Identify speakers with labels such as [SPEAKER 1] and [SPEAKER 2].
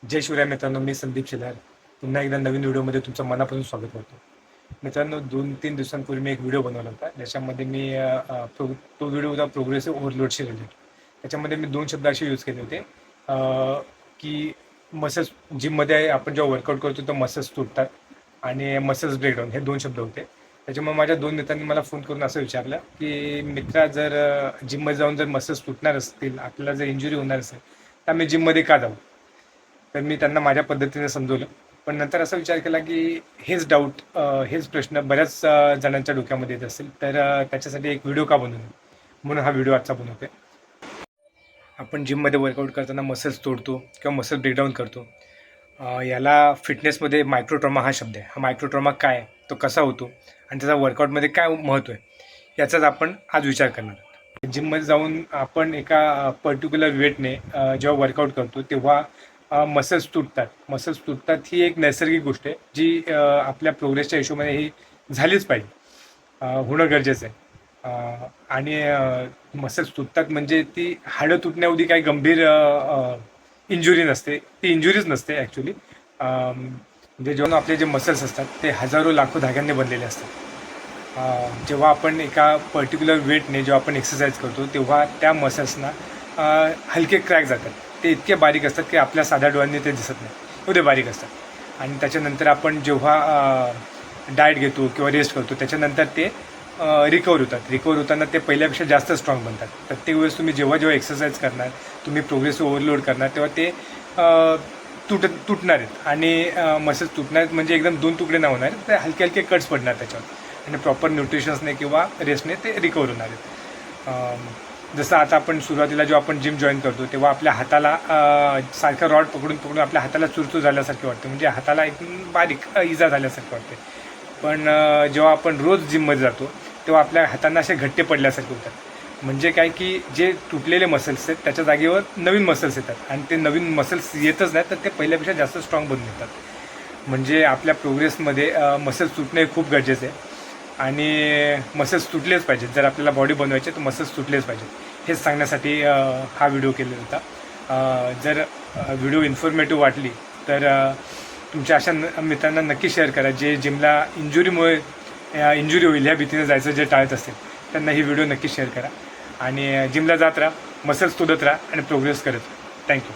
[SPEAKER 1] जय शिवराय मित्रांनो, मी संदीप शेलार पुन्हा एकदा नवीन व्हिडिओमध्ये तुमचं मनापासून स्वागत करतो. मित्रांनो, 2-3 दिवसांपूर्वी मी एक व्हिडिओ बनवला होता. ज्याच्यामध्ये मी तो व्हिडिओ होता प्रोग्रेसिव्ह ओव्हरलोडशी रिलेटेड. त्याच्यामध्ये मी 2 शब्द असे यूज केले होते की मसल्स जिममध्ये आपण जेव्हा वर्कआउट करतो तर मसल्स तुटतात आणि मसल्स ब्रेकडाऊन, हे 2 शब्द होते. त्याच्यामुळे माझ्या 2 मित्रांनी मला फोन करून असं विचारलं की मित्रा, जर जिममध्ये जाऊन जर मसल्स तुटणार असतील, आपल्याला जर इंजुरी होणार असेल, तर आम्ही जिममध्ये का जाऊ? तर मी त्यांना माझ्या पद्धतीने समजवलं. पण नंतर असा विचार केला की हेच डाऊट, हेच प्रश्न बऱ्याच जणांच्या डोक्यामध्ये येत असेल, तर त्याच्यासाठी एक व्हिडिओ का बनवू नये, म्हणून हा व्हिडिओ आजचा बनवतोय. आपण जिममध्ये वर्कआउट करताना मसल्स तोडतो किंवा मसल ब्रेकडाऊन करतो. याला फिटनेसमध्ये मायक्रोट्रॉमा हा शब्द आहे. हा मायक्रोट्रॉमा काय आहे, तो कसा होतो आणि त्याचा वर्कआउटमध्ये काय महत्त्व आहे, याचाच आपण आज विचार करणार आहोत. जिममध्ये जाऊन आपण एका पर्टिक्युलर वेटने जेव्हा वर्कआउट करतो तेव्हा मसल्स तुटतात. मसल्स तुटतात ही एक नैसर्गिक गोष्ट आहे, जी आपल्या प्रोग्रेसच्या हिशोबाने ही झालीच पाहिजे, होणं गरजेचं आहे. आणि मसल्स तुटतात म्हणजे ती हाडं तुटण्याएवढी काही गंभीर इंजुरी नसते. ती इंजुरीच नसते ॲक्च्युली. म्हणजे जेव्हा आपले जे मसल्स असतात ते हजारो लाखो धाग्यांनी बनलेले असतात. जेव्हा आपण एका पर्टिक्युलर वेटने जेव्हा आपण एक्सरसाइज करतो तेव्हा त्या मसल्सना हलके क्रॅक जातात. ते इतके बारीक असतात की आपल्या साध्या डोळ्यांनी ते दिसत नाही, एवढे बारीक असतात. आणि त्याच्यानंतर आपण जेव्हा डाएट घेतो किंवा रेस्ट करतो त्याच्यानंतर ते रिकवर होताना ते पहिल्यापेक्षा जास्त स्ट्रॉंग बनतात. प्रत्येक वेळेस तुम्ही जेव्हा एक्सरसाइज करणार, तुम्ही प्रोग्रेसिव्ह ओव्हरलोड करणार, तेव्हा ते तुटणार आहेत. आणि मसल्स तुटणार आहेत म्हणजे एकदम 2 तुकडे नाही होणार, ते हलके हलके कट्स पडणार त्याच्यावर आणि प्रॉपर न्यूट्रिशन्सने किंवा रेस्टने ते रिकवर होणार आहेत. जसं आता आपण सुरुवातीला जेव्हा आपण जिम जॉईन करतो तेव्हा आपल्या हाताला सारखं रॉड पकडून आपल्या हाताला चुरचूर झाल्यासारखे वाटते, म्हणजे हाताला एक बारीक इजा झाल्यासारखे वाटते. पण जेव्हा आपण रोज जिममध्ये जातो तेव्हा आपल्या हातांना असे घट्टे पडल्यासारखे होतात. म्हणजे काय की जे तुटलेले मसल्स आहेत त्याच्या जागेवर नवीन मसल्स येतात आणि ते नवीन मसल्स येतच नाहीत तर ते पहिल्यापेक्षा जास्त स्ट्रॉंग बनून येतात. म्हणजे आपल्या प्रोग्रेसमध्ये मसल्स तुटणे खूप गरजेचं आहे आणि मसल्स तुटलेच पाहिजेत. जर आपल्याला बॉडी बनवायची तर मसल्स तुटलेच पाहिजेत, हेच सांगण्यासाठी हा व्हिडिओ केलेला होता. जर व्हिडिओ इन्फॉर्मेटिव्ह वाटली तर तुमच्या अशा मित्रांना नक्की शेअर करा जे जिमला इंजुरी होईल ह्या भीतीने जायचं जे टाळत असतील, त्यांना ही व्हिडिओ नक्की शेअर करा. आणि जिमला जात राहा, मसल्स तोडत राहा आणि प्रोग्रेस करत राहा. थँक्यू.